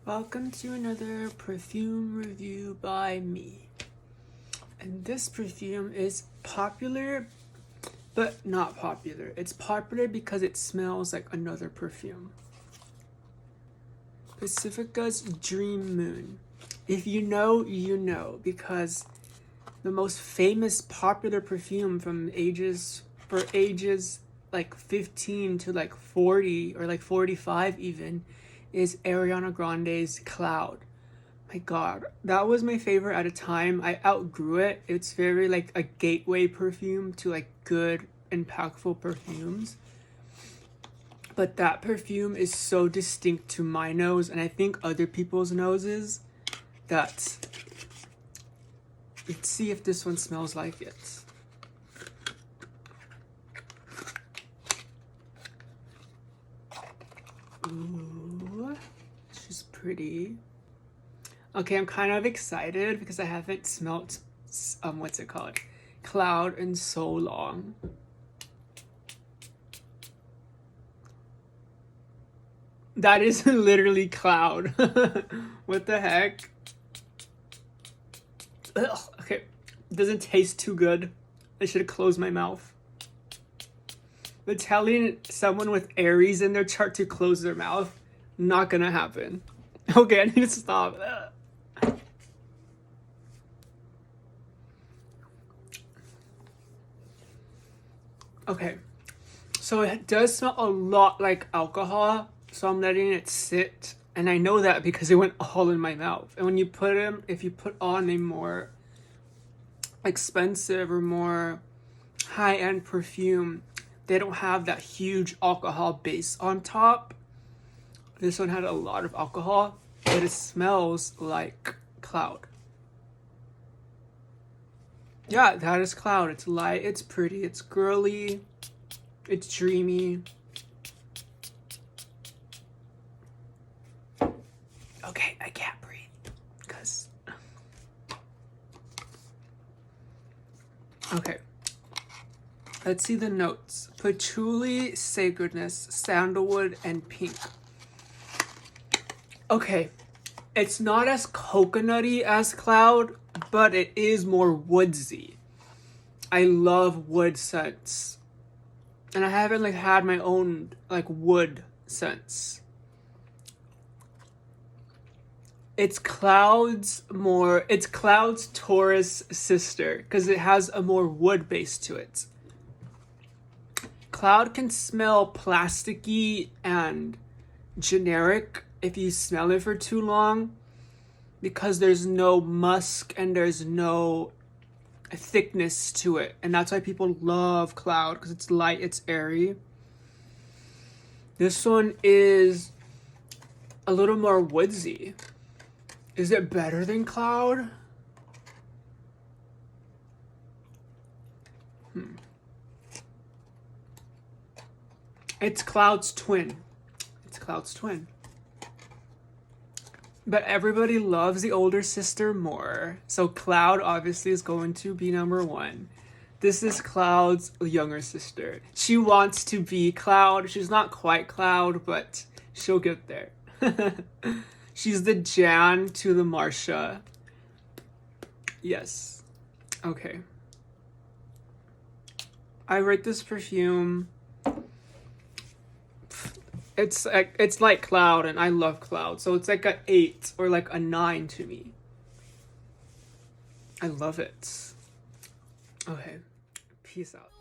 Welcome to another perfume review by me. And this perfume is popular, but not popular. It's popular because it smells like another perfume. Pacifica's Dream Moon. If you know, you know, because the most famous popular perfume for ages like 15 to like 40 or like 45 even is Ariana Grande's Cloud. My god, that was my favorite at a time. I outgrew it. It's very like a gateway perfume to like good, impactful perfumes. But that perfume is so distinct to my nose and I think other people's noses that... Let's see if this one smells like it. Ooh, she's pretty. Okay, I'm kind of excited because I haven't smelt what's it called? Cloud in so long. That is literally Cloud. What the heck? Ugh, okay, it doesn't taste too good. I should have closed my mouth. But telling someone with Aries in their chart to close their mouth, not gonna happen. Okay, I need to stop. Okay, so it does smell a lot like alcohol, so I'm letting it sit. And I know that because it went all in my mouth. And when you put them, if you put on a more expensive or more high-end perfume, they don't have that huge alcohol base on top. This one had a lot of alcohol, but it smells like Cloud. Yeah, that is Cloud. It's light, it's pretty, it's girly, it's dreamy. Okay, I can't breathe because... Okay. Let's see the notes. Patchouli, sacredness, sandalwood, and pink. Okay. It's not as coconutty as Cloud, but it is more woodsy. I love wood scents. And I haven't like had my own like wood scents. It's Cloud's Taurus sister because it has a more wood base to it. Cloud can smell plasticky and generic if you smell it for too long because there's no musk and there's no thickness to it. And that's why people love Cloud because it's light, it's airy. This one is a little more woodsy. Is it better than Cloud? It's Cloud's twin. It's Cloud's twin. But everybody loves the older sister more. So Cloud obviously is going to be number one. This is Cloud's younger sister. She wants to be Cloud. She's not quite Cloud, but she'll get there. She's the Jan to the Marsha. Yes. Okay. I rate this perfume. It's like Cloud, and I love Cloud, so it's like an 8 or like a 9 to me. I love it. Okay. Peace out.